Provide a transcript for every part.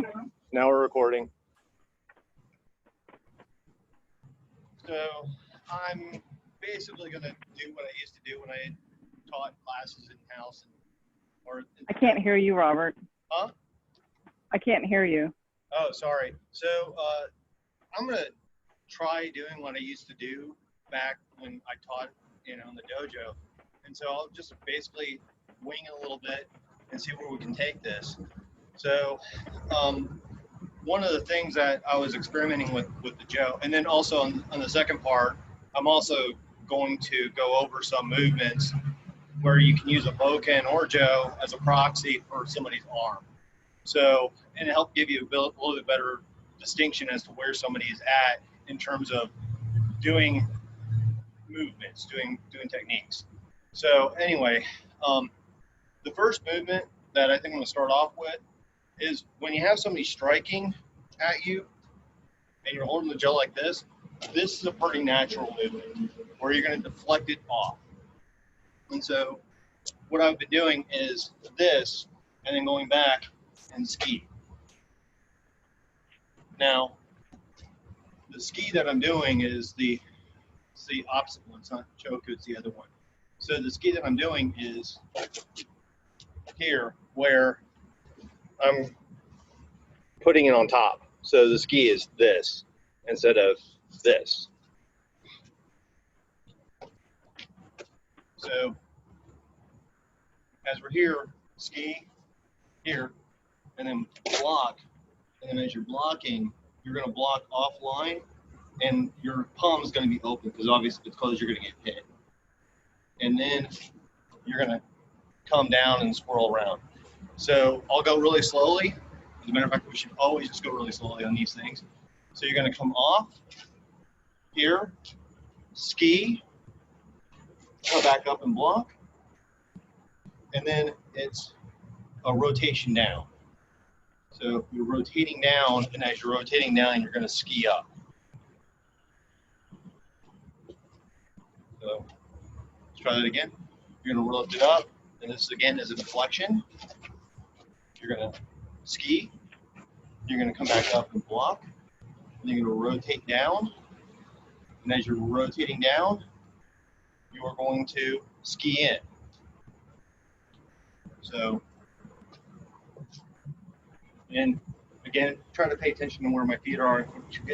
now? Now we're recording. So I'm basically going to do what I used to do when I taught classes in-house. I can't hear you, Robert. Huh? I can't hear you. Oh, sorry. So I'm going to try doing what I used to do back when I taught, in the dojo. And so I'll just basically wing it a little bit and see where we can take this. So one of the things that I was experimenting with the Joe, and then also on the second part, I'm also going to go over some movements where you can use a Boken or Joe as a proxy for somebody's arm. So, and it help give you a little bit better distinction as to where somebody is at in terms of doing movements, doing techniques. So anyway, the first movement that I think I'm going to start off with is when you have somebody striking at you and you're holding the Joe like this is a pretty natural movement where you're going to deflect it off. And so what I've been doing is this and then going back and ski. Now, the ski that I'm doing is the opposite one. It's not choku, it's the other one. So the ski that I'm doing is here where I'm putting it on top. So the ski is this instead of this. So as we're here, ski here, and then block. And then as you're blocking, you're going to block offline, and your palm is going to be open because obviously it's because you're going to get hit. And then you're going to come down and swirl around. So I'll go really slowly. As a matter of fact, we should always just go really slowly on these things. So you're going to come off here, ski, go back up and block, and then it's a rotation down. So you're rotating down, and as you're rotating down, you're going to ski up. So let's try that again. You're going to lift it up, and this again is a deflection. You're going to ski. You're going to come back up and block. And you're going to rotate down. And as you're rotating down, you are going to ski in. So, and again, try to pay attention to where my feet are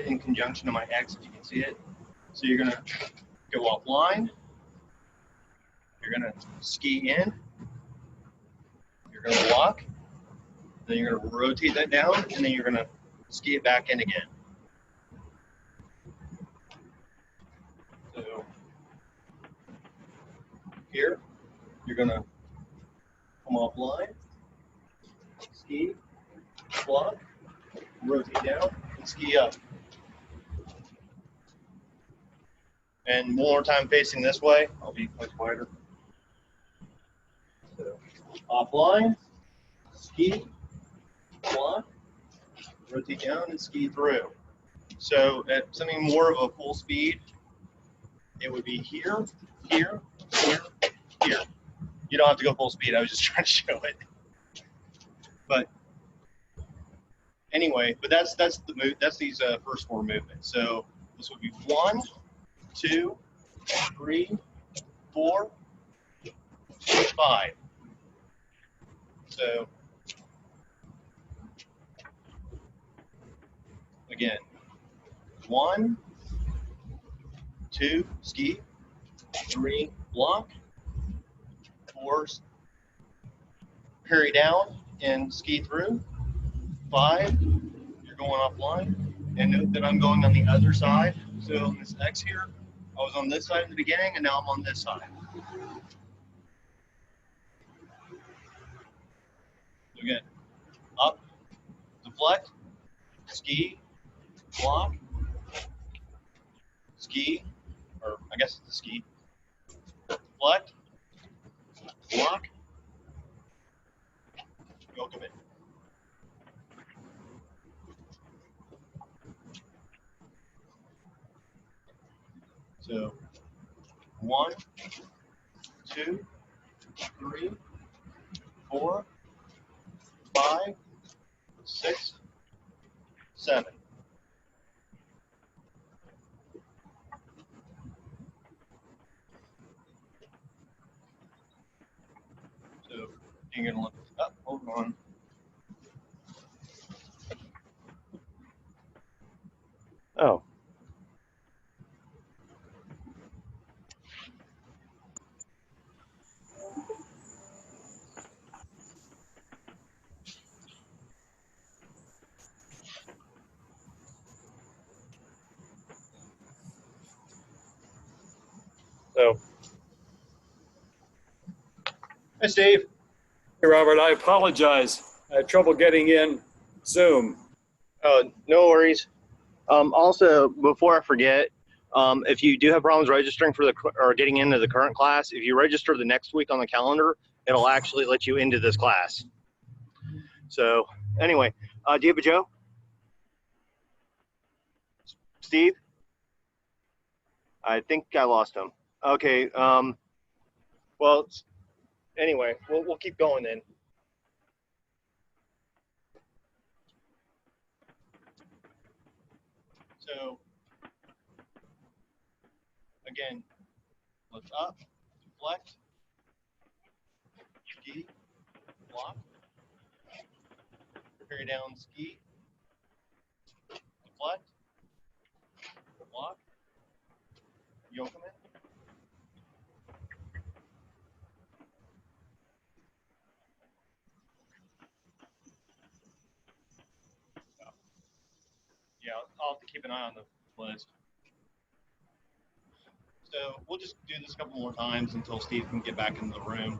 in conjunction to my X, if you can see it. So you're going to go offline. You're going to ski in. You're going to block. Then you're going to rotate that down, and then you're going to ski it back in again. So here, you're going to come offline, ski, block, rotate down, and ski up. And one more time facing this way. I'll be much wider. So offline, ski, block, rotate down, and ski through. So at something more of a full speed, it would be here, here, here, here. You don't have to go full speed. I was just trying to show it. But anyway, but that's the move. That's these first four movements. So this would be 1, 2, 3, 4, 5. So again, 1, 2, ski, 3, block, 4, parry down and ski through, 5, you're going offline, and note that I'm going on the other side. So on this X here, I was on this side in the beginning, and now I'm on this side. So again, up, deflect, ski, block, ski, or I guess it's a ski, deflect, block, yoke of it. So 1, 2, 3, 4, 5, 6, 7. So you're gonna look up, hold on. Oh. So, hey Steve. Hey, Robert, I apologize. I had trouble getting in Zoom. Oh, no worries. Also, before I forget, if you do have problems registering for or getting into the current class, if you register the next week on the calendar, it'll actually let you into this class. So, anyway, do you have a Joe? Steve? I think I lost him. Okay. Well, anyway, we'll keep going then. So, again, look up, deflect, ski, block, carry down, ski, deflect, block, yokomen. Yeah, I'll have to keep an eye on the list. So we'll just do this a couple more times until Steve can get back into the room.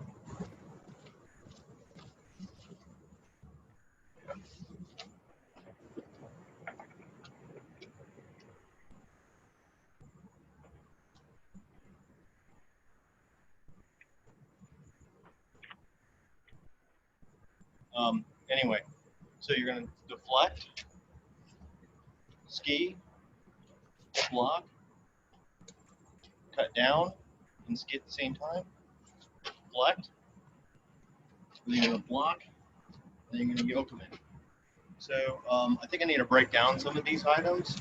Anyway, so you're going to deflect, ski, block, cut down, and ski at the same time. Deflect, then you're going to block, then you're going to yokomen. So I think I need to break down some of these items.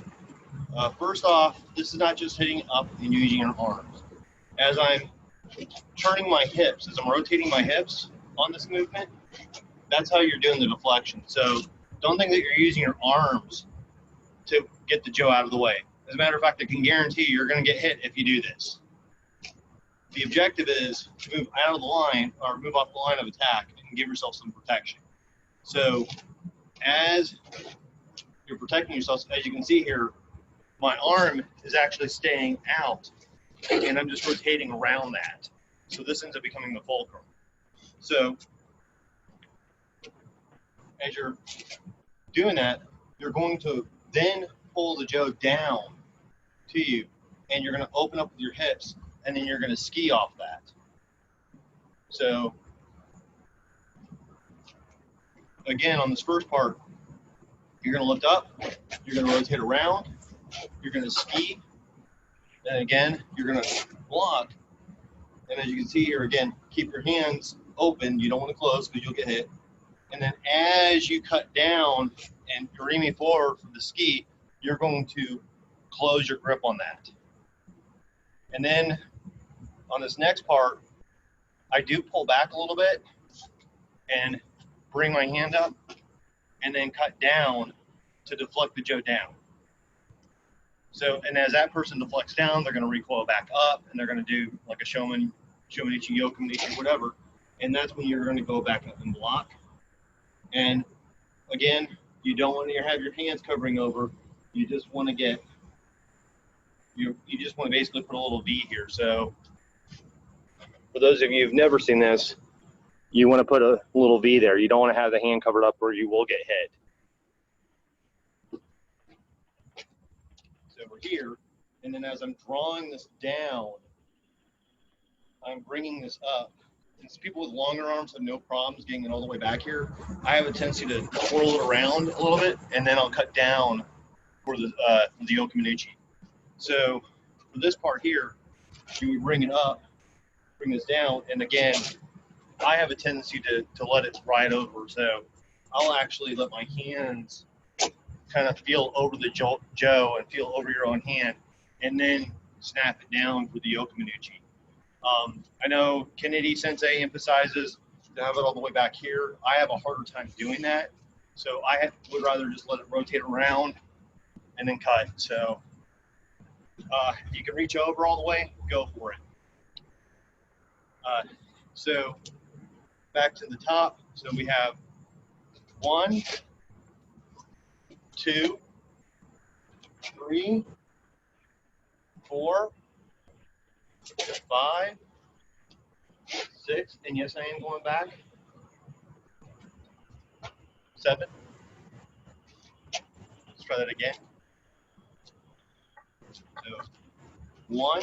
First off, this is not just hitting up and using your arms. As I'm turning my hips, as I'm rotating my hips on this movement, that's how you're doing the deflection. So don't think that you're using your arms to get the Joe out of the way. As a matter of fact, I can guarantee you're going to get hit if you do this. The objective is to move out of the line or move off the line of attack and give yourself some protection. So as you're protecting yourself, as you can see here, my arm is actually staying out and I'm just rotating around that. So this ends up becoming the fulcrum. So as you're doing that, you're going to then pull the Joe down to you, and you're going to open up with your hips, and then you're going to ski off that. So again, on this first part, you're going to lift up, you're going to rotate around, you're going to ski, and again, you're going to block. And as you can see here, again, keep your hands open. You don't want to close because you'll get hit. And then as you cut down and you're aiming forward for the ski, you're going to close your grip on that. And then on this next part, I do pull back a little bit and bring my hand up and then cut down to deflect the Joe down. So, and as that person deflects down, they're going to recoil back up and they're going to do like a shomanichi, yokomanichi, whatever. And that's when you're going to go back up and block. And again, you don't want to have your hands covering over. You just want to get, you just want to basically put a little V here. So for those of you who've never seen this, you want to put a little V there. You don't want to have the hand covered up or you will get hit. So we're here, and then as I'm drawing this down, I'm bringing this up. And people with longer arms have no problems getting it all the way back here. I have a tendency to twirl it around a little bit, and then I'll cut down for the yokomanichi. So for this part here, you would bring it up, bring this down, and again, I have a tendency to let it ride over. So I'll actually let my hands kind of feel over the Joe and feel over your own hand, and then snap it down with the Yokomanuchi. I know Kennedy Sensei emphasizes to have it all the way back here. I have a harder time doing that, so would rather just let it rotate around and then cut. So if you can reach over all the way, go for it. So back to the top. So we have 1, 2, 3, 4, 5, 6, and yes, I am going back. 7. Let's try that again. So 1,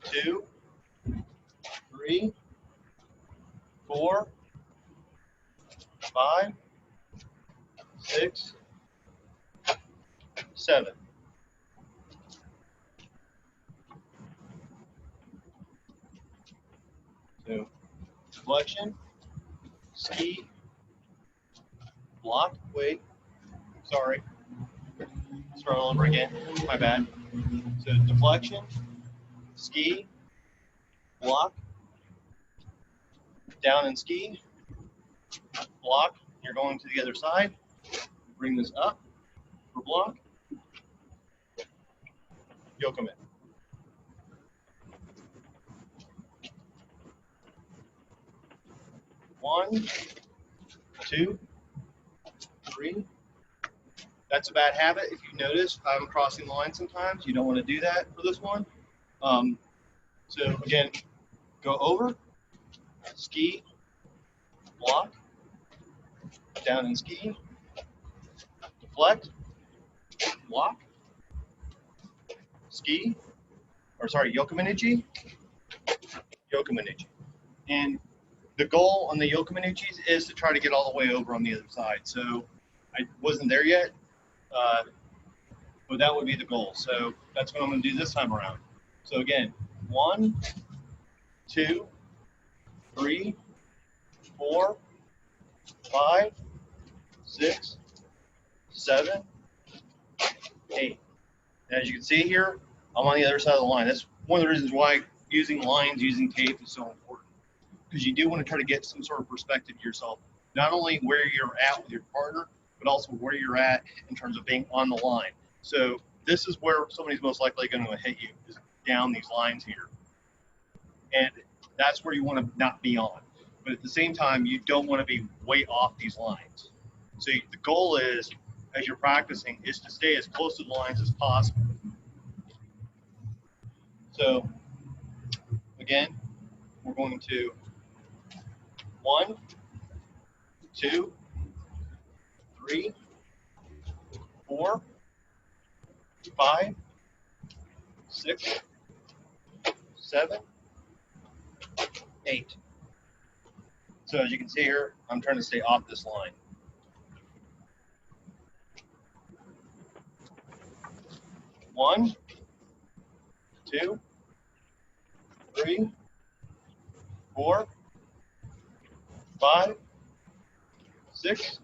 2, 3, 4, 5, 6, 7. So deflection, ski, block, wait, sorry. Start all over again, my bad. So deflection, ski, block, down and ski, block, you're going to the other side, bring this up for block, yokomen. One, 2, 3. That's a bad habit. If you notice, I'm crossing the line sometimes. You don't want to do that for this one. So again, go over, ski, block, down and ski, deflect, block, ski, yokomanuchi, yokomanuchi. And the goal on the yokomanuchis is to try to get all the way over on the other side. So I wasn't there yet, but that would be the goal. So that's what I'm going to do this time around. So again, 1, 2, 3, 4, 5, 6, 7, 8. And as you can see here, I'm on the other side of the line. That's one of the reasons why using lines, using tape is so important. Because you do want to try to get some sort of perspective to yourself, not only where you're at with your partner, but also where you're at in terms of being on the line. So this is where somebody's most likely going to hit you, is down these lines here. And that's where you want to not be on. But at the same time, you don't want to be way off these lines. So the goal is, as you're practicing, is to stay as close to the lines as possible. So again, we're going to 1, 2, 3, 4, 5, 6, 7, 8. So as you can see here, I'm trying to stay off this line. 1, 2, 3, 4, 5, 6,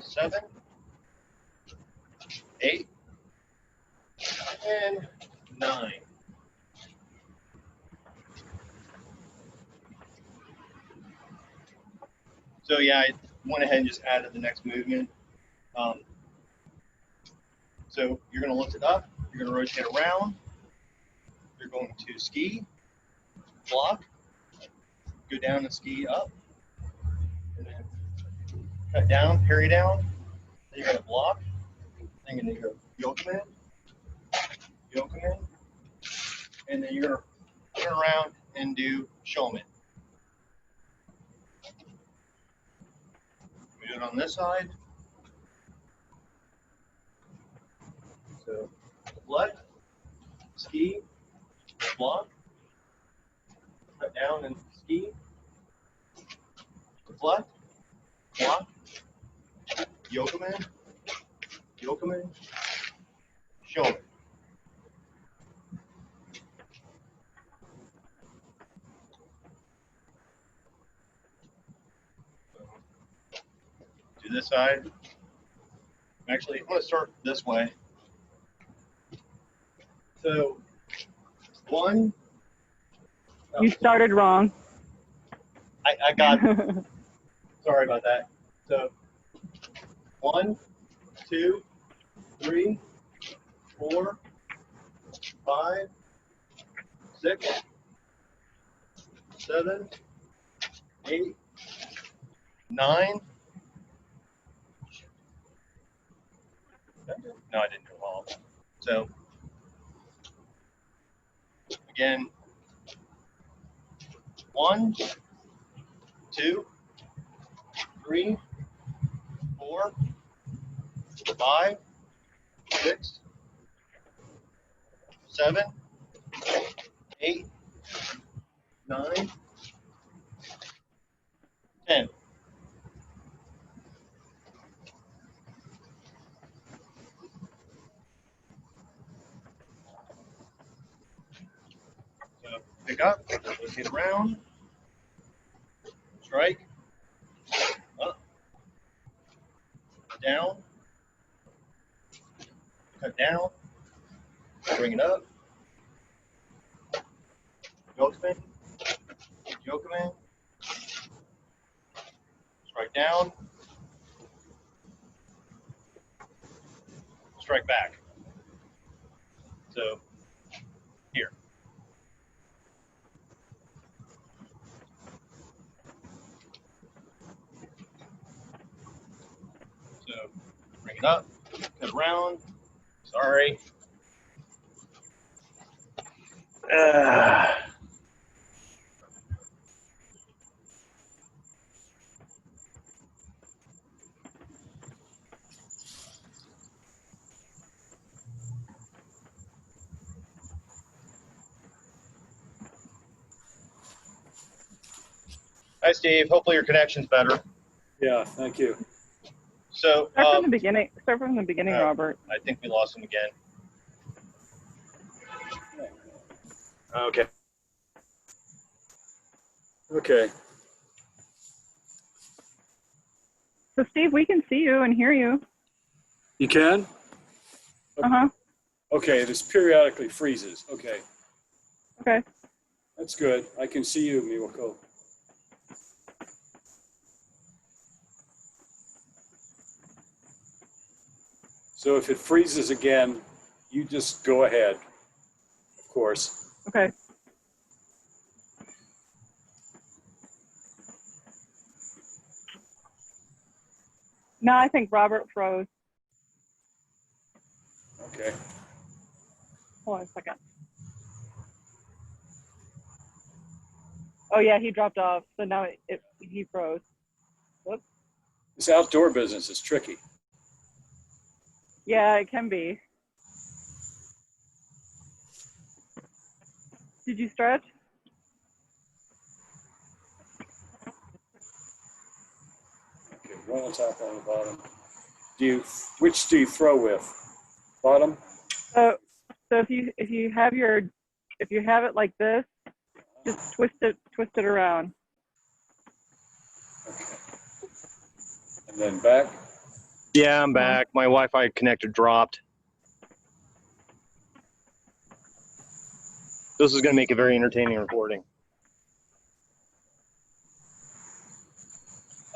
7, 8, and 9. So yeah, I went ahead and just added the next movement. So you're going to lift it up, you're going to rotate around, you're going to ski, block, go down and ski up, and then cut down, parry down, then you're going to block, then you're going to go yokomen, and then you're going to turn around and do shomen. We do it on this side. So deflect, ski, block, cut down and ski, deflect, block, yokomen, shomen. Do this side. Actually, I'm going to start this way. So, 1. You started wrong. I got, sorry about that. So, 1, 2, 3, 4, 5, 6, 7, 8, 9. No, I didn't do all. So, again, 1, 2, 3, 4, 5, 6, 7, 8, 9, 10. So pick up, rotate around, strike, up, down, cut down, bring it up, yokeman, yokeman, strike down, strike back. So here. So bring it up, cut around. Sorry. Hi, Steve. Hopefully your connection's better. Yeah, thank you. So Start from the beginning. Start from the beginning, Robert. I think we lost him again. Okay. Okay. So Steve, we can see you and hear you. You can? Uh-huh. Okay, this periodically freezes. Okay, Okay. that's good. I can see you, Miwako. So if it freezes again, you just go ahead, of course. Okay. No, I think Robert froze. Okay. Hold on a second. Oh yeah, he dropped off. So now he froze. Whoops. This outdoor business is tricky. Yeah, it can be. Did you stretch? Okay, one on top, one on the bottom. Which do you throw with? Bottom? So if you have it like this, just twist it around. Okay. And then back? Yeah, I'm back. My Wi-Fi connector dropped. This is going to make a very entertaining recording.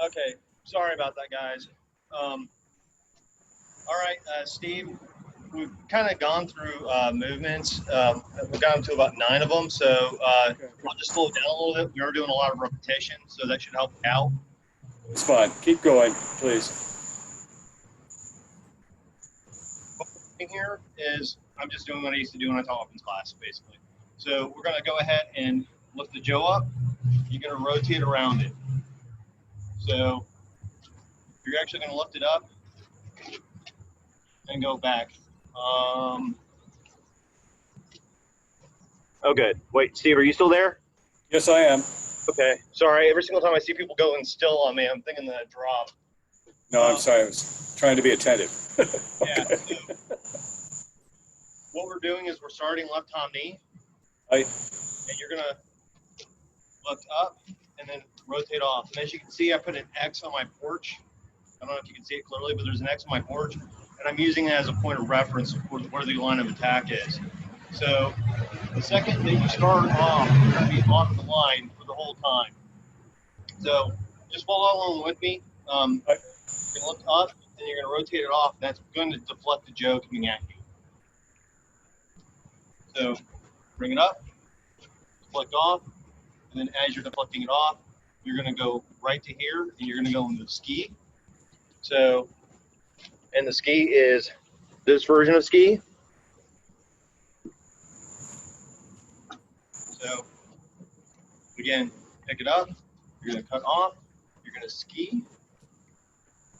Okay, sorry about that, guys. All right, Steve, we've kind of gone through movements. We've gotten to about 9 of them, so I'll just slow it down a little bit. We are doing a lot of repetition, so that should help out. It's fine. Keep going, please. What we're doing here is I'm just doing what I used to do when I taught weapons class, basically. So we're going to go ahead and lift the Joe up. You're going to rotate around it. So you're actually going to lift it up and go back. Oh, good. Wait, Steve, are you still there? Yes, I am. Okay. Sorry. Every single time I see people going still on me, I'm thinking that drop. No, I'm sorry. I was trying to be attentive. Yeah. So what we're doing is we're starting left palm knee. Right. And you're going to lift up and then rotate off. And as you can see, I put an X on my porch. I don't know if you can see it clearly, but there's an X on my porch. and I'm using it as a point of reference for where the line of attack is. So the second that you start off, you're going to be off the line for the whole time. So just follow along with me. You're going to look up, and you're going to rotate it off. That's going to deflect the Joe coming at you. So bring it up, deflect off, and then as you're deflecting it off, you're going to go right to here, and you're going to go into the ski. So, and the ski is this version of ski. So, again, pick it up, you're going to cut off, you're going to ski, and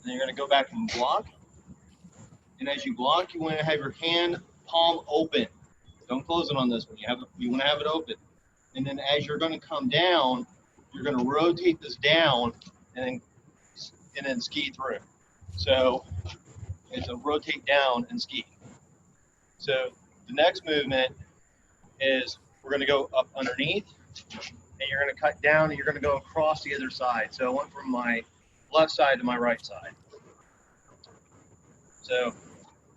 then you're going to go back and block. And as you block, you want to have your hand palm open. Don't close it on this one. You want to have it open. And then as you're going to come down, you're going to rotate this down and then ski through. So it's a rotate down and ski. So the next movement is we're going to go up underneath, and you're going to cut down, and you're going to go across the other side. So I went from my left side to my right side. So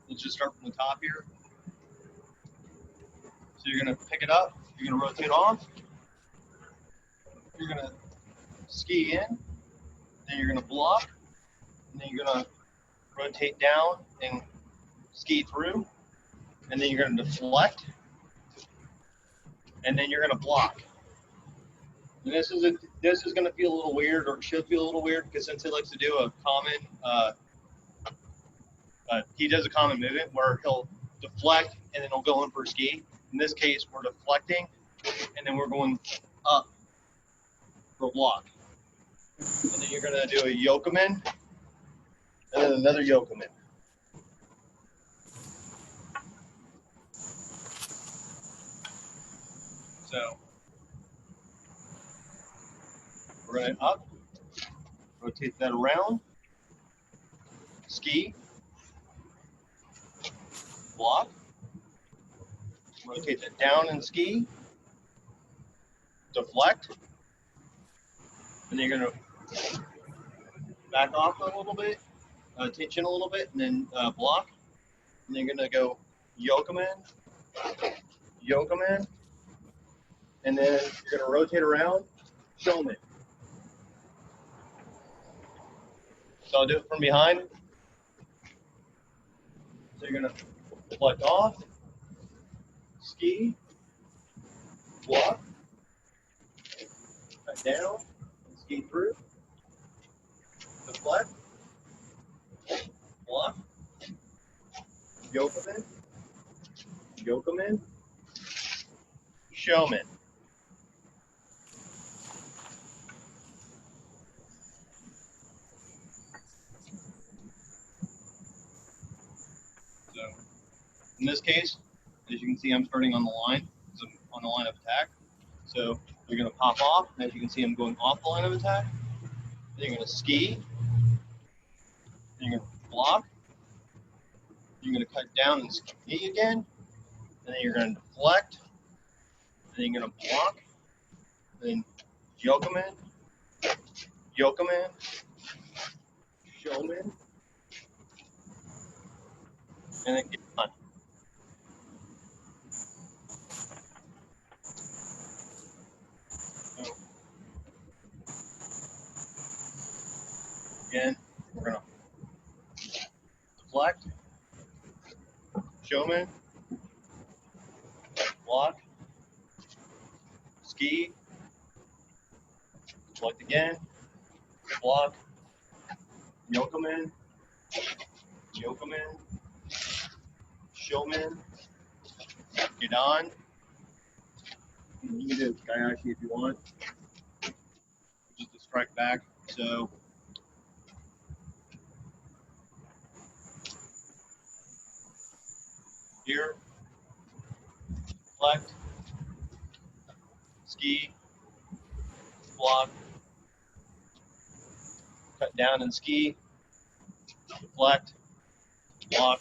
let's just start from the top here. So you're going to pick it up, you're going to rotate off, you're going to ski in, then you're going to block, and then you're going to rotate down and ski through, and then you're going to deflect, and then you're going to block. And this is going to feel a little weird, or should feel a little weird, because Sensei likes to do a common, he does a common movement where he'll deflect and then he'll go in for a ski. In this case, we're deflecting, and then we're going up for a block. And then you're going to do a yokomen, and then another yokomen. So we're going up, rotate that around, ski, block, rotate that down and ski, deflect, and then you're going to back off a little bit, tension a little bit, and then block, and then you're going to go yokomen, yokomen, and then you're going to rotate around, shomen. So I'll do it from behind. So you're going to deflect off, ski, block, cut down, and ski through, deflect, block, yokomen, yokomen, shomen. So in this case, as you can see, I'm starting on the line, so I'm on the line of attack. So you're going to pop off, and as you can see, I'm going off the line of attack. Then you're going to ski, then you're going to block, you're going to cut down and ski again, and then you're going to deflect, and then you're going to block, and then yokomen, yokomen, shomen, and then get on. So, again, we're going to deflect, shomen, block, ski, deflect again, block, yokomen, yokomen, shomen, get on. You can do Gayashi if you want, just a strike back. So here, deflect, ski, block, cut down and ski, deflect, block,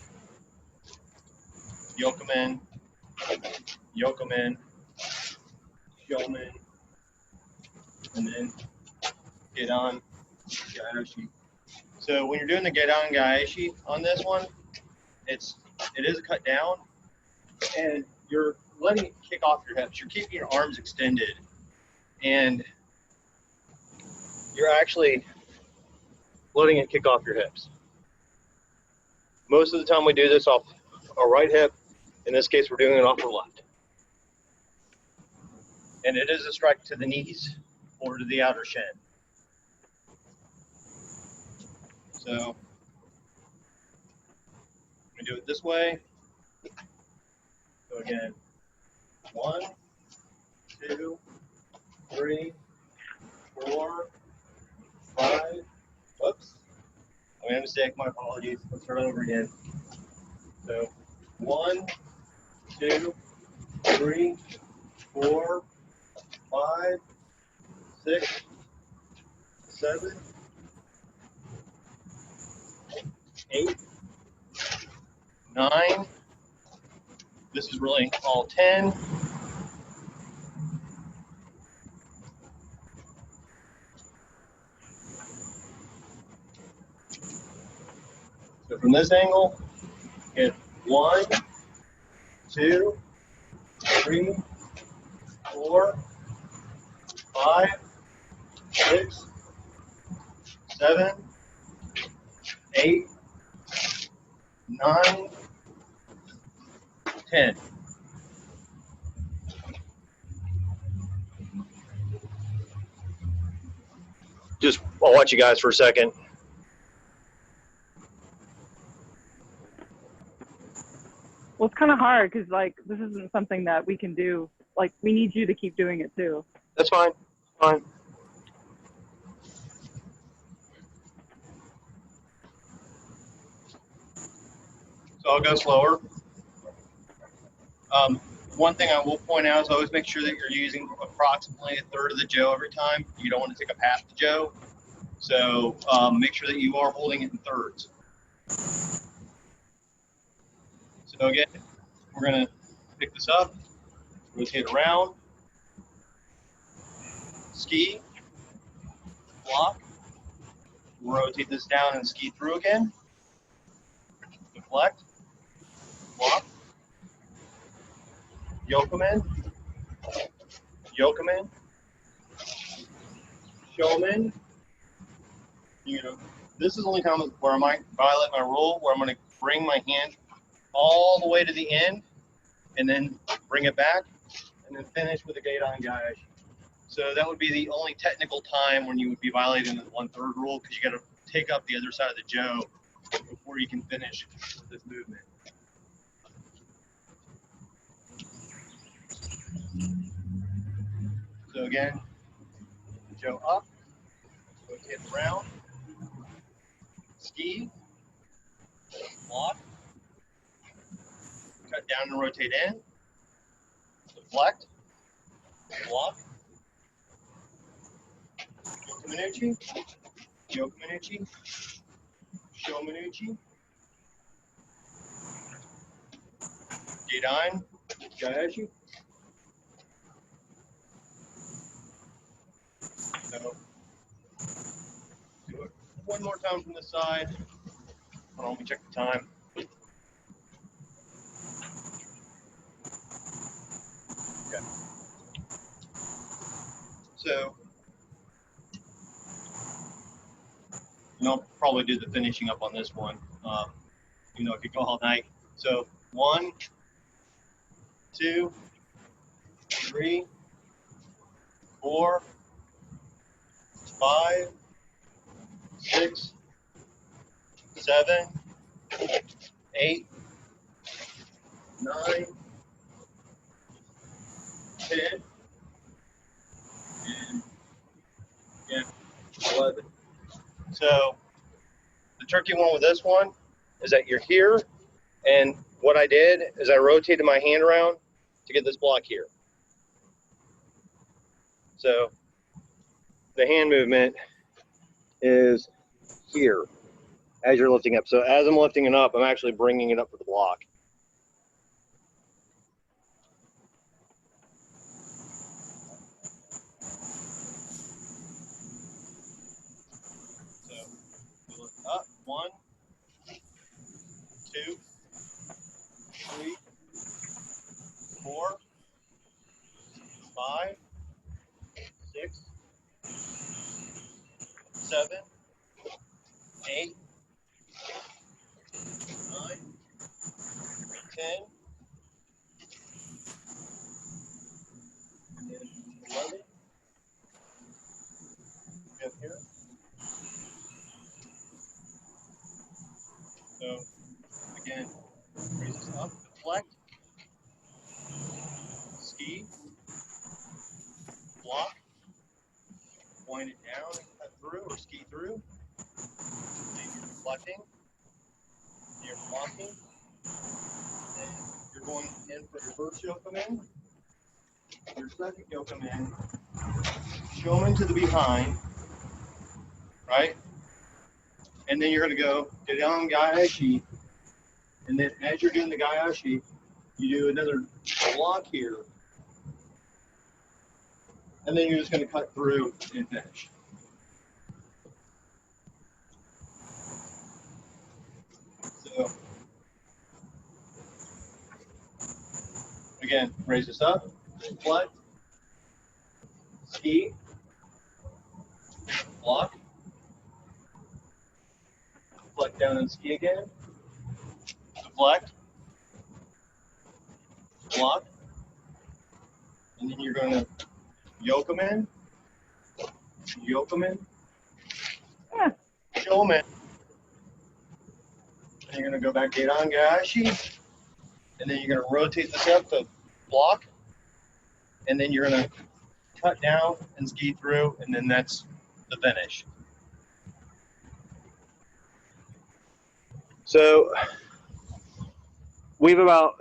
yokomen, yokomen, shomen, and then get on Gayashi. So when you're doing the get on Gayashi on this one, it is a cut down, and you're letting it kick off your hips. You're keeping your arms extended, and you're actually letting it kick off your hips. Most of the time we do this off our right hip. In this case, we're doing it off our left. And it is a strike to the knees or to the outer shin. So I'm gonna do it this way. So again, 1, 2, 3, 4, 5. Whoops. I made a mistake. My apologies. Let's start over again. So 1, 2, 3, 4, 5, 6, 7, 8, 9. This is really all 10. So from this angle, get 1, 2, 3, 4, 5, 6, 7, 8, 9, 10. I'll watch you guys for a second. Well, it's kind of hard because like this isn't something that we can do. Like we need you to keep doing it too. That's fine. Fine. So I'll go slower. One thing I will point out is always make sure that you're using approximately a third of the Joe every time. You don't want to take up half the Joe. So make sure that you are holding it in thirds. So again, we're going to pick this up, rotate around, ski, block, rotate this down and ski through again, deflect, block, yoke them in, show them in. You know, this is the only time where I might violate my rule, where I'm going to bring my hand all the way to the end and then bring it back and then finish with a gate on guy. So that would be the only technical time when you would be violating the 1/3 rule, because you got to take up the other side of the Joe before you can finish with this movement. So again, Joe up, rotate around, ski, block, cut down and rotate in, deflect, block, yoke Minucci, yoke Minucci, show Minucci, Gaidine, Gaeshi. So do it one more time from this side. Hold on, let me check the time. Okay. So, I'll probably do the finishing up on this one. You know, it could go all night. So 1, 2, 3, 4, 5, 6, 7, 8, 9, 10, and yeah, 11. So the tricky one with this one is that you're here, and what I did is I rotated my hand around to get this block here. So the hand movement is here as you're lifting up. So as I'm lifting it up, I'm actually bringing it up for the block. So we lift up, 1, 2, 8, 9, 10, and then 11. Up here. So again, raise this up, deflect, ski, block, wind it down and cut through or ski through. Then you're deflecting, you're blocking, and you're going in for your first yokomen, your second yokomen, shomen to the behind, right? And then you're going to go down gaiashi, and then as you're doing the gaiashi, you do another block here, and then you're just going to cut through and finish. So again, raise this up, deflect, ski, block, deflect down and ski again, deflect, block, and then you're going to yokomen, shomen, and you're going to go back Geidan Gaiashi, and then you're going to rotate this up to block, and then you're going to cut down and ski through, and then that's the finish. So we have about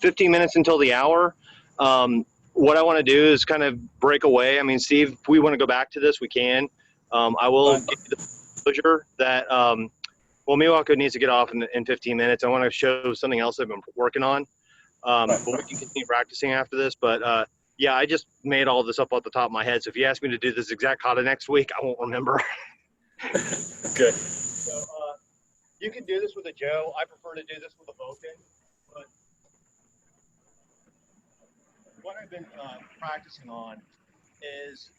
15 minutes until the hour. What I want to do is kind of break away. I mean, Steve, if we want to go back to this, we can. I will give you the disclosure that, well, Miwako needs to get off in 15 minutes. I want to show something else I've been working on. But we can continue practicing after this. But yeah, I just made all this up off the top of my head. So if you ask me to do this exact kata next week, I won't remember. Good. So you can do this with a Joe. I prefer to do this with a Boken. But what I've been practicing on is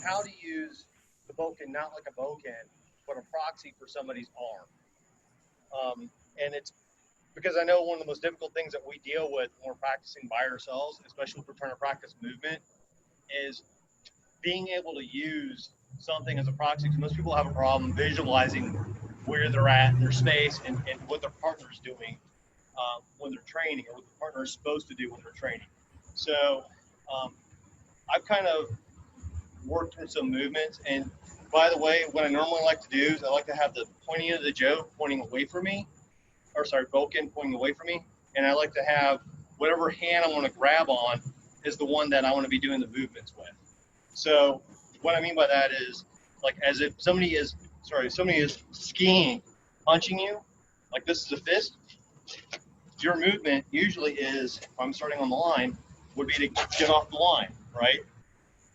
how to use the Boken not like a Boken, but a proxy for somebody's arm. And it's because I know one of the most difficult things that we deal with when we're practicing by ourselves, especially if we're trying to practice movement, is being able to use something as a proxy. Because most people have a problem visualizing where they're at in their space and what their partner's doing when they're training, or what the partner is supposed to do when they're training. So I've kind of worked through some movements. And by the way, what I normally like to do is I like to have the pointing end of the Joe pointing away from me, or sorry, Boken pointing away from me. And I like to have whatever hand I want to grab on is the one that I want to be doing the movements with. So what I mean by that is, like, as if somebody is skiing, punching you, like this is a fist, your movement usually is, if I'm starting on the line, would be to get off the line, right?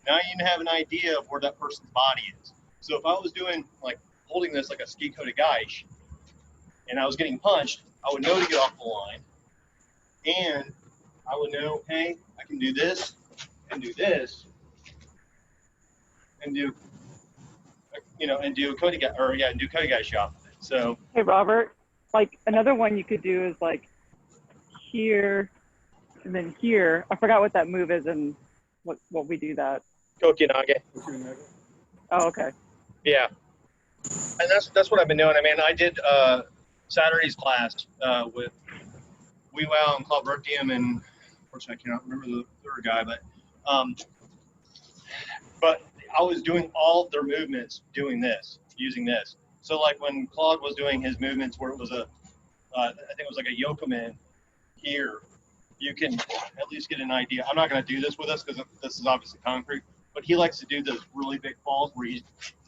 Now you have an idea of where that person's body is. So if I was doing, like, holding this like a ski kota gaish, and I was getting punched, I would know to get off the line, and I would know, hey, I can do this, and do this, and do, and do kota gaish, and do kota gaish off of it. So, Hey, Robert, like another one you could do is like here and then here. I forgot what that move is and what we do that. kokinage. Oh, okay. Yeah, and that's what I've been doing. I mean, I did Saturday's class with Wee Wow and Claude Bertium, and unfortunately I cannot remember the third guy, but I was doing all of their movements doing this, using this. So like when Claude was doing his movements where it was I think it was like a yokomen here, you can at least get an idea. I'm not going to do this with us because this is obviously concrete, but he likes to do those really big falls where he's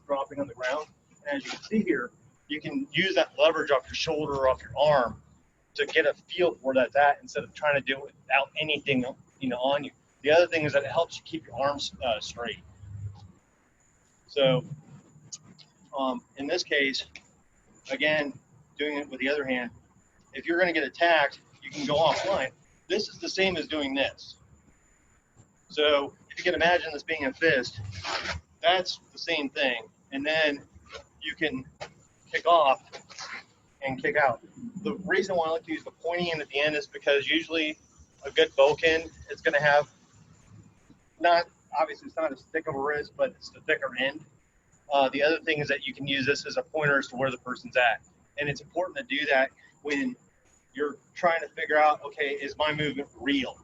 dropping on the ground. And as you can see here, you can use that leverage off your shoulder or off your arm to get a feel for where that's at instead of trying to do it without anything, on you. The other thing is that it helps you keep your arms straight. So in this case, again, doing it with the other hand, if you're going to get attacked, you can go offline. This is the same as doing this. So if you can imagine this being a fist, that's the same thing. And then you can kick off and kick out. The reason why I like to use the pointy end at the end is because usually a good boken is going to have not, obviously it's not as thick of a wrist, but it's the thicker end. The other thing is that you can use this as a pointer as to where the person's at. And it's important to do that when you're trying to figure out, okay, is my movement real?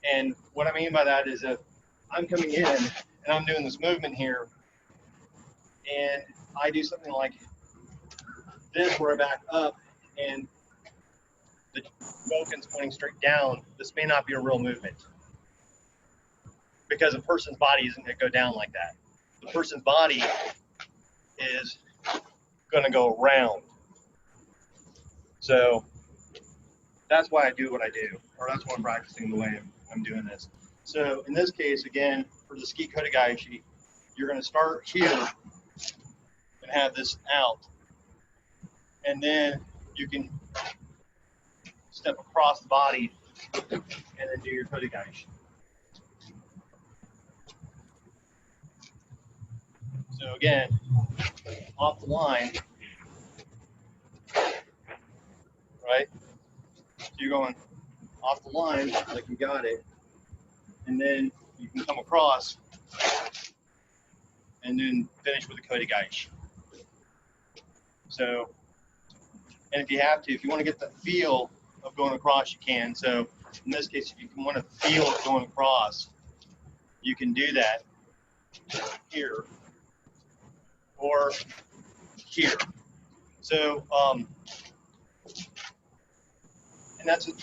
And what I mean by that is if I'm coming in and I'm doing this movement here, and I do something like this where I back up and the boken's pointing straight down, this may not be a real movement because a person's body isn't going to go down like that. The person's body is going to go around. So that's why I do what I do, or that's why I'm practicing the way I'm doing this. So in this case, again, for the ski kotegaishi, you're going to start here and have this out. And then you can step across the body and then do your kotegaishi. So again, off the line, right? So you're going off the line like you got it, and then you can come across and then finish with a kotegaishi. So, and if you have to, if you want to get the feel of going across, you can. So in this case, if you want to feel it going across, you can do that here or here. So,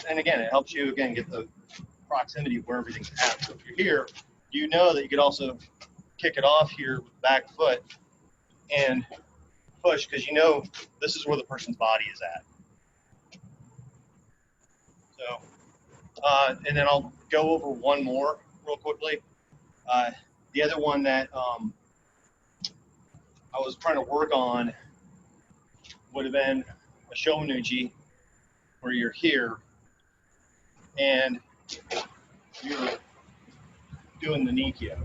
and again, it helps you again get the proximity of where everything's at. So if you're here, you know that you could also kick it off here with the back foot and push, because you know this is where the person's body is at. So, and then I'll go over one more real quickly. The other one that I was trying to work on would have been a shomanuchi, where you're here and you're doing the nikyo.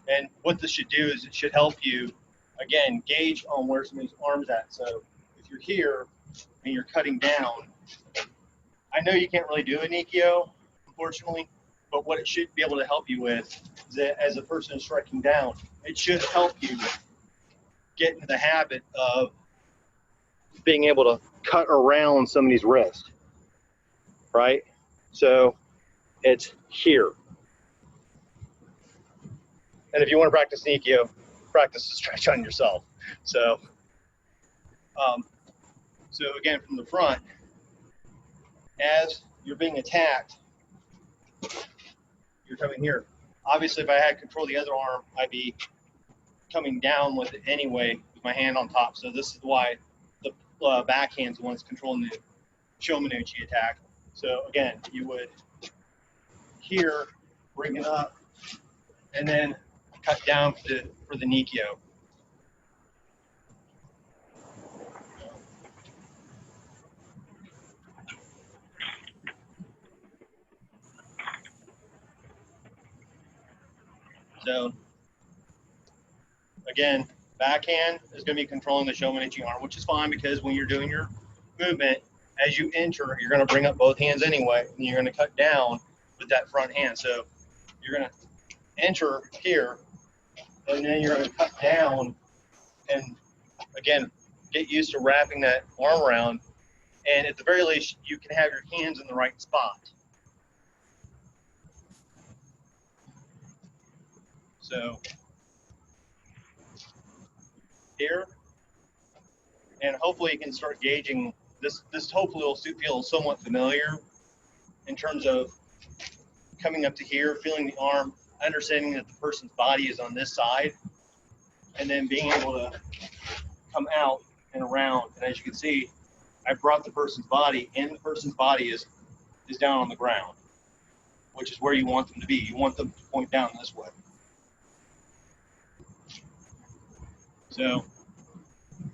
And what this should do is it should help you, again, gauge on where somebody's arm's at. So if you're here and you're cutting down, I know you can't really do a nikyo, unfortunately, but what it should be able to help you with is that as a person is striking down, it should help you get into the habit of being able to cut around somebody's wrist, right? So it's here. And if you want to practice nikyo, practice the stretch on yourself. So, so again, from the front, as you're being attacked, you're coming here. Obviously, if I had control of the other arm, I'd be coming down with it anyway, with my hand on top. So this is why the backhand's the one that's controlling the shomanuchi attack. So again, you would here, bring it up, and then cut down for the nikyo. So again, backhand is going to be controlling the shomanuchi arm, which is fine because when you're doing your movement, as you enter, you're going to bring up both hands anyway, and you're going to cut down with that front hand. So you're going to enter here, and then you're going to cut down, and again, get used to wrapping that arm around, and at the very least, you can have your hands in the right spot. So here, and hopefully you can start gauging this. This hopefully will feel somewhat familiar in terms of coming up to here, feeling the arm, understanding that the person's body is on this side, and then being able to come out and around. And as you can see, I brought the person's body, and the person's body is down on the ground, which is where you want them to be. You want them to point down this way. So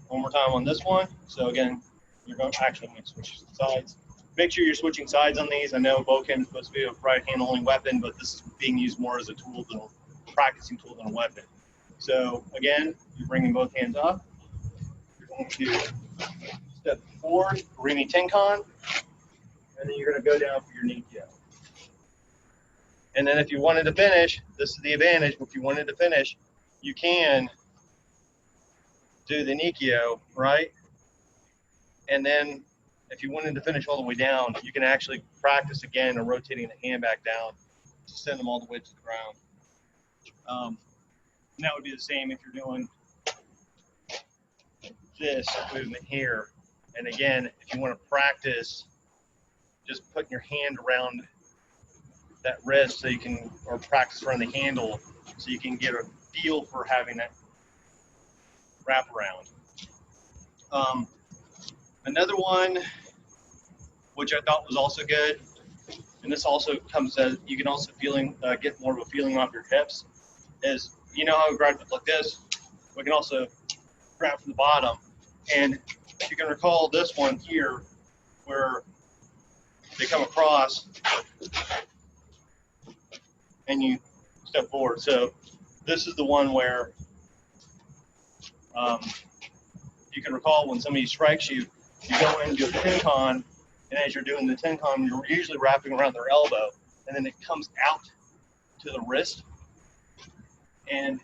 one more time on this one. So again, you're going to actually switch sides. Make sure you're switching sides on these. I know boken is supposed to be a right hand only weapon, but this is being used more as a tool than a practicing tool than a weapon. So again, you're bringing both hands up. You're going to step forward, Rimi Tenkan, and then you're going to go down for your Nikyo. And then if you wanted to finish, this is the advantage. If you wanted to finish, you can do the Nikyo, right? And then if you wanted to finish all the way down, you can actually practice again of rotating the hand back down to send them all the way to the ground. And that would be the same if you're doing this movement here. And again, if you want to practice just putting your hand around that wrist so you can, or practice around the handle so you can get a feel for having that wrap around. Another one, which I thought was also good, and this also comes as, you can also get more of a feeling off your hips, is, you know how we grab it like this? We can also grab from the bottom. And if you can recall this one here, where they come across and you step forward. So this is the one where you can recall when somebody strikes you, you go in and do a tenkan, and as you're doing the tenkan, you're usually wrapping around their elbow, and then it comes out to the wrist, and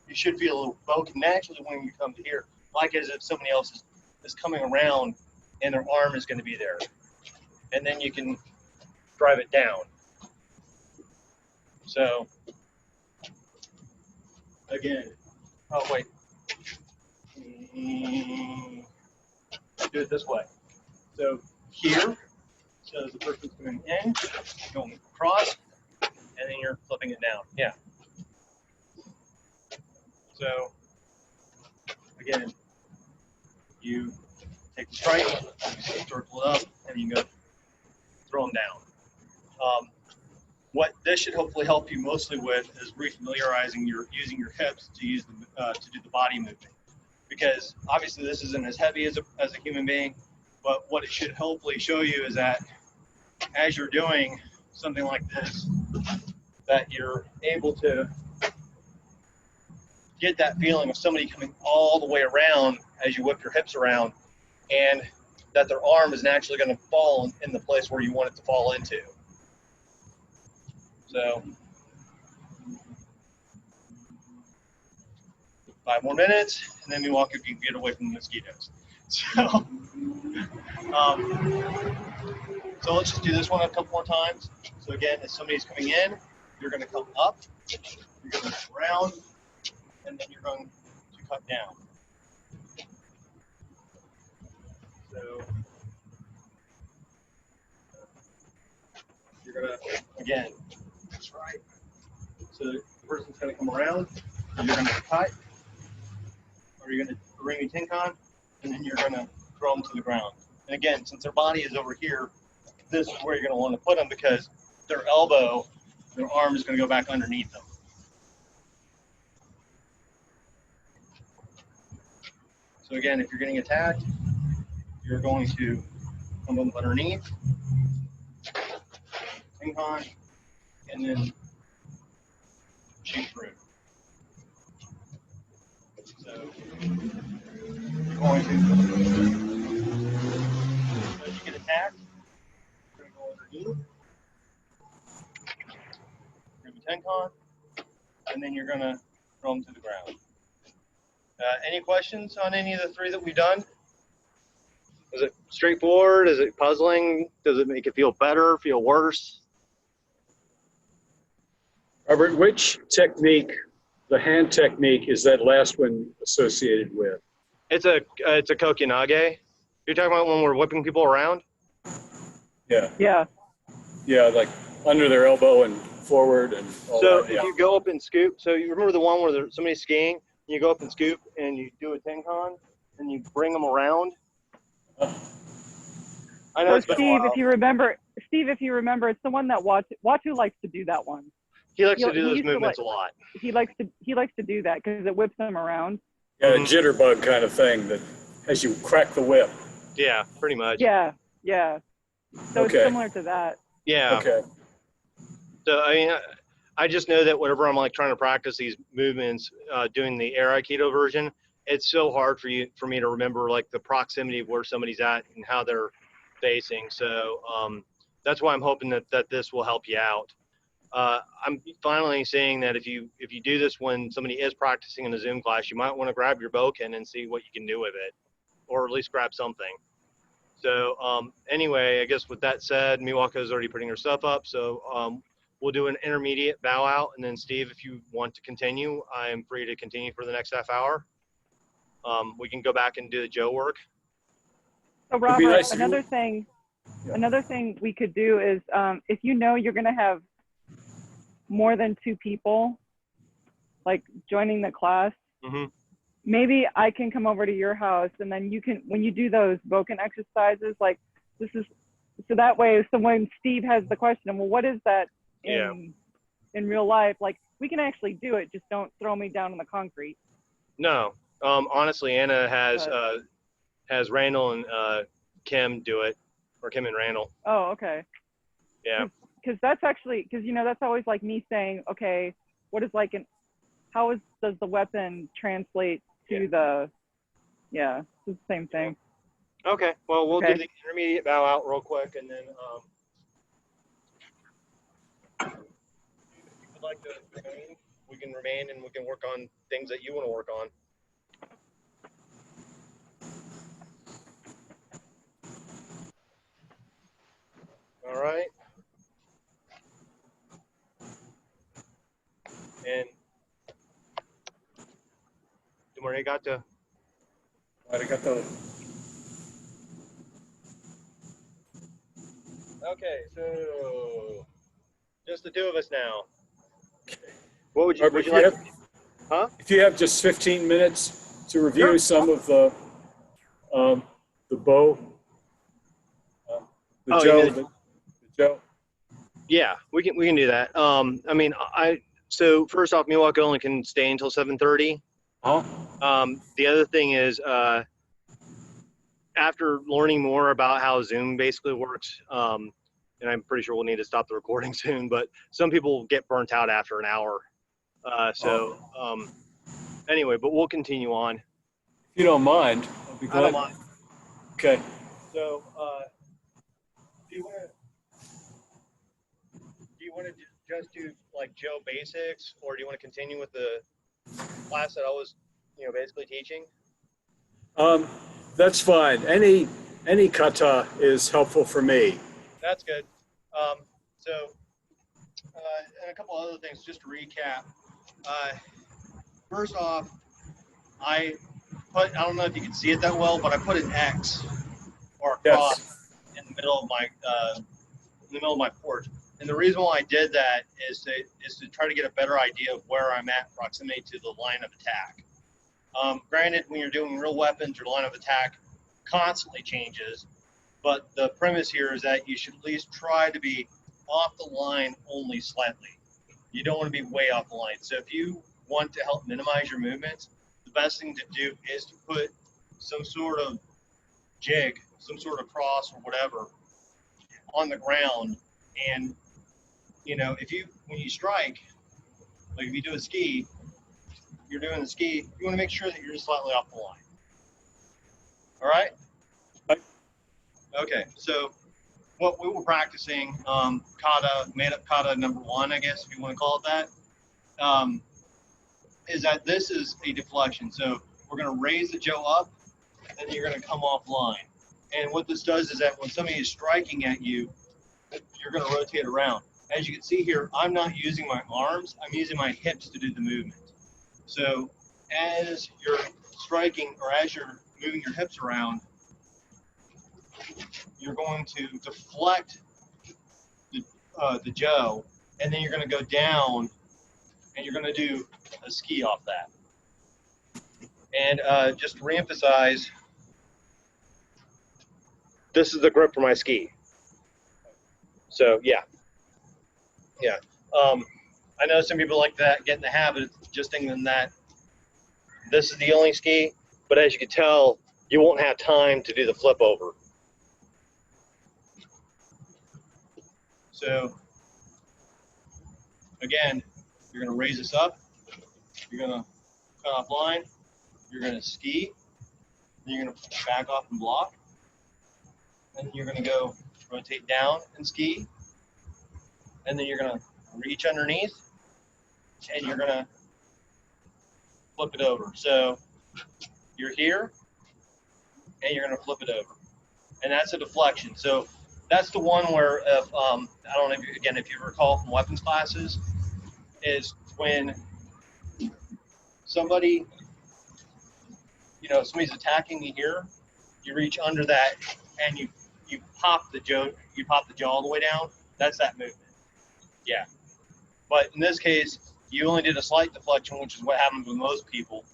you should feel a little poke naturally when you come to here, like as if somebody else is coming around and their arm is going to be there. And then you can drive it down. So, again, oh wait, do it this way. So here, so as the person's coming in, going across, and then you're flipping it down. Yeah. So, again, you take the strike, you circle it up, and you go throw them down. What this should hopefully help you mostly with is refamiliarizing using your hips to use to do the body movement, because obviously this isn't as heavy as a human being, but what it should hopefully show you is that as you're doing something like this, that you're able to get that feeling of somebody coming all the way around as you whip your hips around, and that their arm is naturally going to fall in the place where you want it to fall into. So 5 more minutes, and then we walk if you can get away from the mosquitoes. So, so let's just do this one a couple more times. So again, if somebody's coming in, you're going to come up, you're going to round, and then you're going to cut down. So you're going to, again, that's right. So the person's going to come around, and you're going to cut, or you're going to ring a tenkan, and then you're going to throw them to the ground. And again, since their body is over here, this is where you're going to want to put them, because their elbow, their arm is going to go back underneath them. So again, if you're getting attacked, you're going to come up underneath, tenkan, and then shoot through. So you're going to, as you get attacked, you're going to go underneath, you're going to tenkan, and then you're going to throw them to the ground. Any questions on any of the 3 that we've done? Is it straightforward? Is it puzzling? Does it make it feel better, feel worse? Robert, which technique, the hand technique, is that last one associated with? It's a kokinage. You're talking about when we're whipping people around? Yeah. Yeah. Yeah, like under their elbow and forward and all So that. if Yeah. you go up and scoop, so you remember the one where there's somebody's skiing, you go up and scoop and you do a tenkan and you bring them around? I know So it's been a Steve, while. if you remember, it's the one that Watu likes to do that one. He likes to he do those used to movements a lot. He likes to do that because it whips them around. Yeah, a jitterbug kind of thing that as you crack the whip. Yeah, pretty much. Yeah, yeah. So Okay. it's similar to that. Yeah. Okay. So I mean, I just know that whenever I'm like trying to practice these movements, doing the air Aikido version, it's so hard for me to remember like the proximity of where somebody's at and how they're facing. So that's why I'm hoping that this will help you out. I'm finally seeing that if you do this when somebody is practicing in a Zoom class, you might want to grab your bokken and see what you can do with it, or at least grab something. So anyway, I guess with that said, Miwako is already putting her stuff up. So we'll do an intermediate bow out, and then Steve, if you want to continue, I am free to continue for the next half hour. We can go back and do the Joe work. So Robert, nice another thing we could do is if you know you're going to have more than 2 people like joining the class, maybe I can come over to your house, and then you can, when you do those bokken exercises, like this is, so that way, so when Steve has the question, well, what is that in real life? Like we can actually do it, just don't throw me down on the concrete. No, honestly, Anna has Randall and Kim do it, or Kim and Randall. Oh, okay. Yeah. Because that's actually, because you know, that's always like me saying, okay, what is like does the weapon translate to the, it's the same thing. Okay, well, we'll do the intermediate bow out real quick, and then if you would like to remain, we can remain, and we can work on things that you want to work on. All right. And arigato. Arigato. Okay, so just the 2 of us now. What would you like? If you have just 15 minutes to review some of the bow, the Joe. Yeah, we can do that. I mean, so first off, Miwako only can stay until 7:30. The other thing is, after learning more about how Zoom basically works, and I'm pretty sure we'll need to stop the recording soon, but some people get burnt out after an hour. Anyway, but we'll continue on. If you don't mind, I'll be glad. I don't mind. Okay. So, do you want to just do like Joe basics, or do you want to continue with the class that I was, basically teaching? That's fine. Any kata is helpful for me. That's good. And a couple other things just to recap. First off, I don't know if you can see it that well, but I put an X or a cross in the middle of my porch. And the reason why I did that is to try to get a better idea of where I'm at proximity to the line of attack. Granted, when you're doing real weapons, your line of attack constantly changes, but the premise here is that you should at least try to be off the line only slightly. You don't want to be way off the line. So if you want to help minimize your movements, the best thing to do is to put some sort of jig, some sort of cross or whatever on the ground. And, when you strike, like if you do a ski, you're doing the ski, you want to make sure that you're just slightly off the line. All right? Okay, so what we were practicing, kata, made-up kata number 1, I guess, if you want to call it that, is that this is a deflection. So we're going to raise the Joe up, and then you're going to come offline. And what this does is that when somebody is striking at you, you're going to rotate around. As you can see here, I'm not using my arms, I'm using my hips to do the movement. So as you're striking, or as you're moving your hips around, you're going to deflect the Joe, and then you're going to go down, and you're going to do a ski off that. And just to reemphasize, this is the grip for my ski. So yeah. I know some people like that, get in the habit of just thinking that this is the only ski, but as you can tell, you won't have time to do the flip over. So Again, you're going to raise this up. You're going to cut off line. You're going to ski. Then you're going to back off and block. And you're going to go rotate down and ski. And then you're going to reach underneath. And you're going to flip it over. So you're here. And you're going to flip it over. And that's a deflection. So that's the one where, if, I don't know, if you recall from weapons classes, is when somebody's attacking me here, you reach under that and you pop the jaw all the way down. That's that movement. Yeah. But in this case, you only did a slight deflection, which is what happens with most people.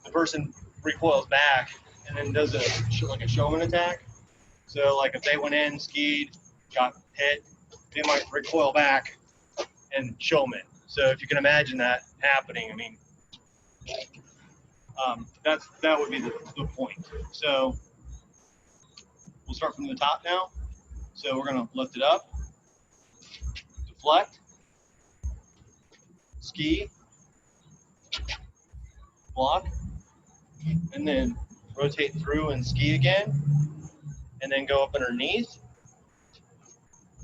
The person recoils back and then does like a showman attack. So like if they went in, skied, got hit, they might recoil back and showman. So if you can imagine that happening, I mean, that would be the point. So we'll start from the top now. So we're going to lift it up, deflect, ski, block, and then rotate through and ski again, and then go up underneath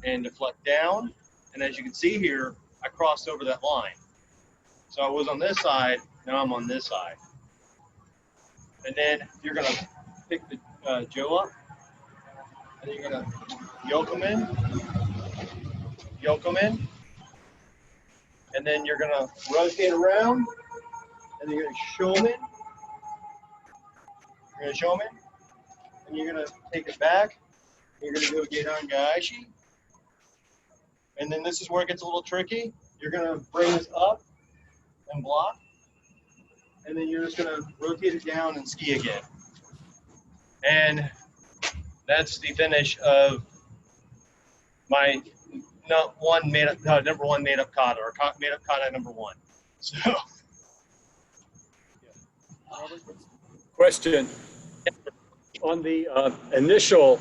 and deflect down. And as you can see here, I crossed over that line. So I was on this side, now I'm on this side. And then you're going to pick the Joe up, and you're going to yoke them in, and then you're going to rotate around, and then you're going to show them in. You're going to show them in, and you're going to take it back. You're going to go get on Gaishi. And then this is where it gets a little tricky. You're going to bring this up and block, and then you're just going to rotate it down and ski again. And that's the finish of my number one made up kata, or made up kata number one. So, Question on the initial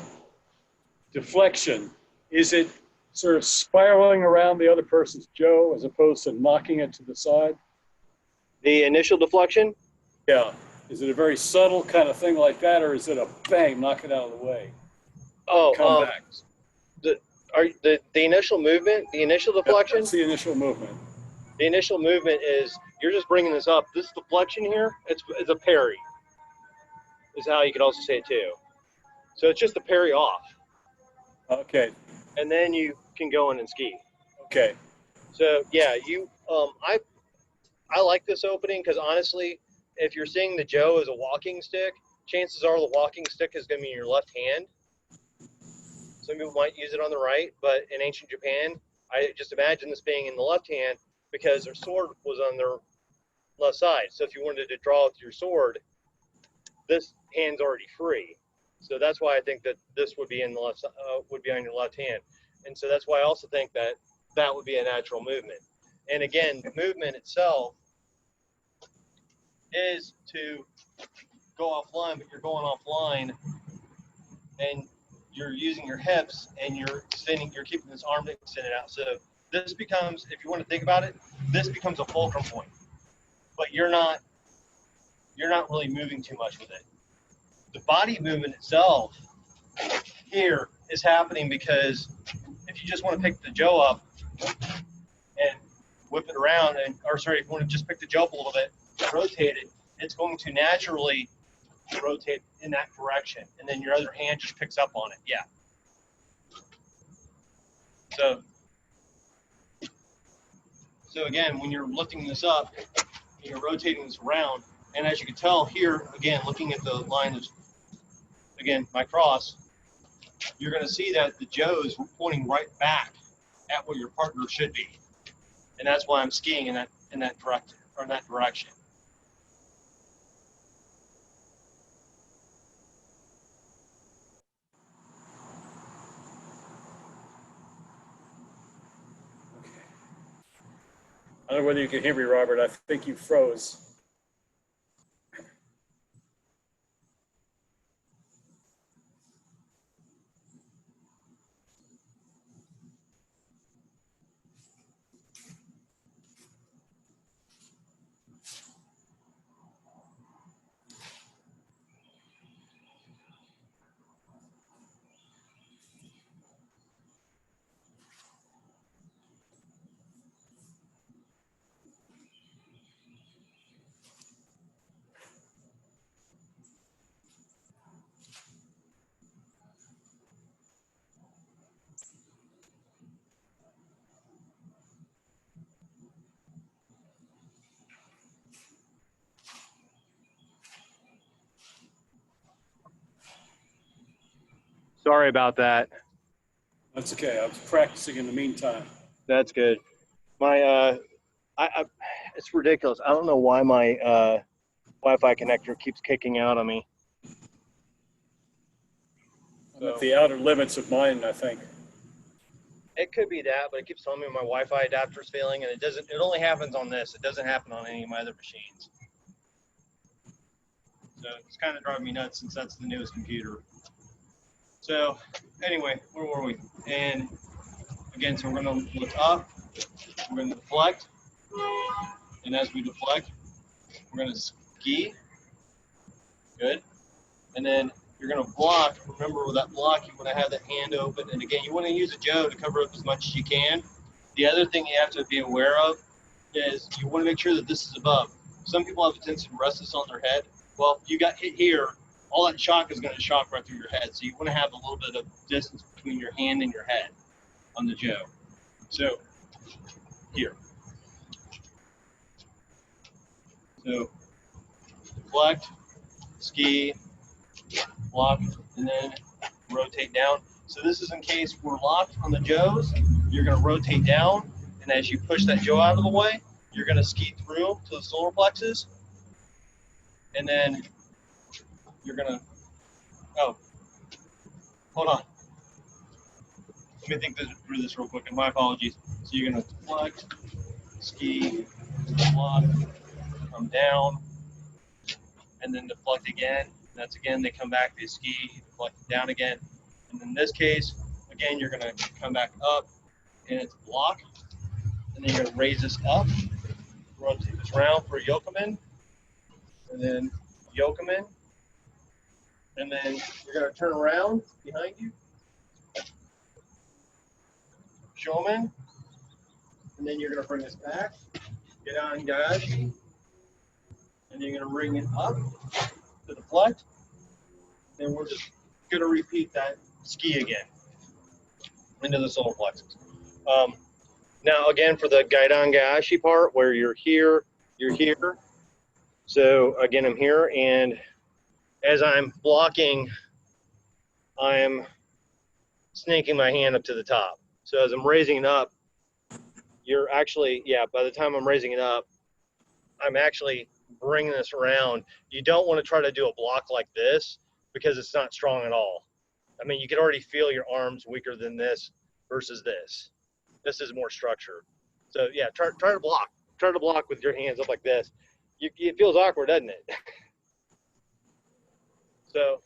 deflection, is it sort of spiraling around the other person's Joe as opposed to knocking it to the side? the initial deflection? Yeah. Is it a very subtle kind of thing like that, or is it a bang, knock it out of the way? Oh, Come back. The initial movement, the initial deflection? That's the initial movement. The initial movement is you're just bringing this up. This deflection here, it's a parry, is how you could also say it too. So it's just a parry off. Okay. And then you can go in and ski. Okay. So yeah, I like this opening because honestly, if you're seeing the Joe as a walking stick, chances are the walking stick is going to be in your left hand. Some people might use it on the right, but in ancient Japan, I just imagine this being in the left hand because their sword was on their left side. So if you wanted to draw with your sword, this hand's already free. So that's why I think that this would be in the left, would be on your left hand. And so that's why I also think that that would be a natural movement. And again, the movement itself is to go offline, but you're going offline and you're using your hips and you're keeping this arm extended out. So this becomes, if you want to think about it, this becomes a fulcrum point, but you're not really moving too much with it. The body movement itself here is happening because if you just want to pick the Joe up and whip it around, if you want to just pick the Joe up a little bit, rotate it, it's going to naturally rotate in that direction, and then your other hand just picks up on it. Yeah. So again, when you're lifting this up, you're rotating this around, and as you can tell here, again, looking at the line of, again, my cross, you're going to see that the Joe is pointing right back at where your partner should be, and that's why I'm skiing in that direction. I don't know whether you can hear me, Robert. I think you froze. Sorry about that. That's okay. I was practicing in the meantime. That's good. My it's ridiculous. I don't know why my Wi-Fi connector keeps kicking out on me. I'm at the outer limits of mine, I think. It could be that, but it keeps telling me my Wi-Fi adapter's failing, and it doesn't. It only happens on this. It doesn't happen on any of my other machines. So it's kind of driving me nuts since that's the newest computer. So anyway, where were we? And again, so we're going to look up. We're going to deflect, and as we deflect, we're going to ski. Good. And then you're going to block. Remember, with that block, you want to have the hand open. And again, you want to use a Joe to cover up as much as you can. The other thing you have to be aware of is you want to make sure that this is above. Some people have a tendency to rest this on their head. Well, if you got hit here, all that shock is going to shock right through your head. So you want to have a little bit of distance between your hand and your head on the Joe. So here. So deflect, ski, block, and then rotate down. So this is in case we're locked on the Joes. You're going to rotate down, and as you push that Joe out of the way, you're going to ski through to the solar plexus, and then you're going to, oh, hold on. Let me think through this real quick, and my apologies. So you're going to deflect, ski, block, come down, and then deflect again. That's again, they come back, they ski, deflect down again. And in this case, again, you're going to come back up, and it's block. And then you're going to raise this up, rotate this round for a yokomen, and then yokomen. And then you're going to turn around behind you, shomen, and then you're going to bring this back, get on gayashi, and you're going to bring it up to deflect. Then we're just going to repeat that ski again into the solar plexus. Now, again, for the Gaidan Gayashi part, where you're here. So, again, I'm here, and as I'm blocking, I'm snaking my hand up to the top. So as I'm raising it up, you're actually, by the time I'm raising it up, I'm actually bringing this around. You don't want to try to do a block like this because it's not strong at all. I mean, you can already feel your arms weaker than this versus this. This is more structured. So yeah, try to block. Try to block with your hands up like this. It feels awkward, doesn't it? So,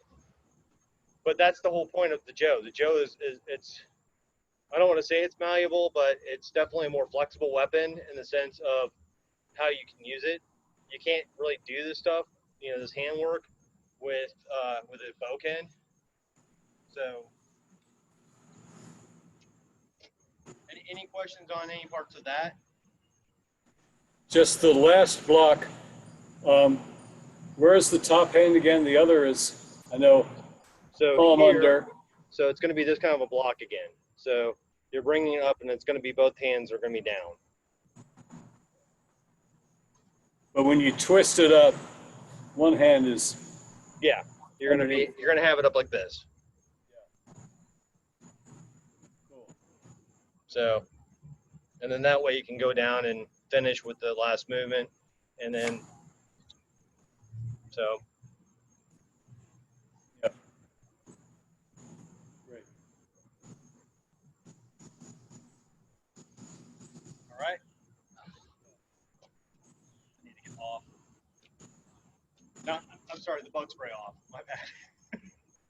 but that's the whole point of the Joe. The Joe is it's, I don't want to say it's malleable, but it's definitely a more flexible weapon in the sense of how you can use it. You can't really do this stuff, this handwork with a boken. So, any questions on any parts of that? Just the last block. Where's the top hand again? The other is, I know, so palm here, under. So it's going to be this kind of a block again. So you're bringing it up, and it's going to be both hands are going to be down. But when you twist it up, one hand is. Yeah, you're going to have it up like this. Cool. So, and then that way you can go down and finish with the last movement, and then, so. Yep. Great. All right. I need to get off. No, I'm sorry, the bug spray off. My bad.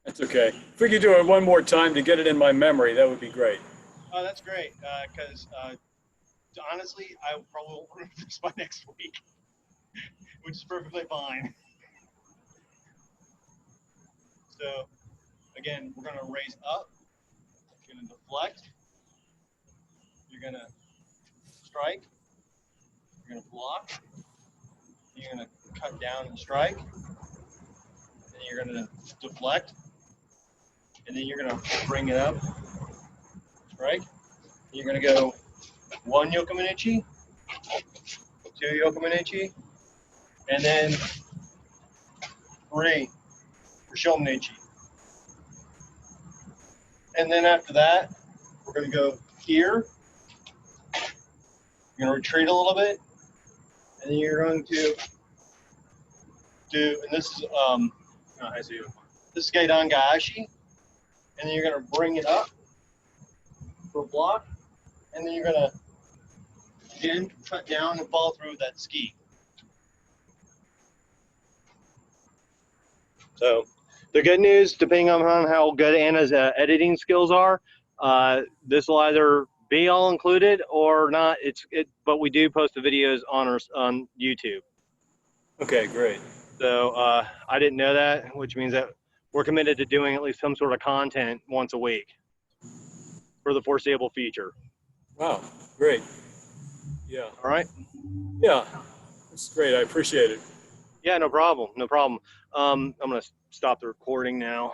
That's okay. If we could do it one more time to get it in my memory, that would be great. Oh, that's great, because honestly, I probably won't remember this by next week, which is perfectly fine. So, again, we're going to raise up, you're going to deflect, you're going to strike, you're going to block, you're going to cut down and strike, and you're going to deflect, and then you're going to bring it up, strike, and you're going to go 1 yokomenichi, 2 yokomenichi, and then 3 for shomenichi. And then after that, we're going to go here. You're going to retreat a little bit. And then you're going to do, and this is, this is Gaidan Gaishi. And then you're going to bring it up for a block. And then you're going to, again, cut down and follow through with that ski. So the good news, depending on how good Anna's editing skills are, this will either be all included or not. But we do post the videos on YouTube. Okay, great. So I didn't know that, which means that we're committed to doing at least some sort of content once a week for the foreseeable future. Wow, great. Yeah. All right. Yeah, that's great. I appreciate it. Yeah, no problem. No problem. I'm gonna stop the recording now.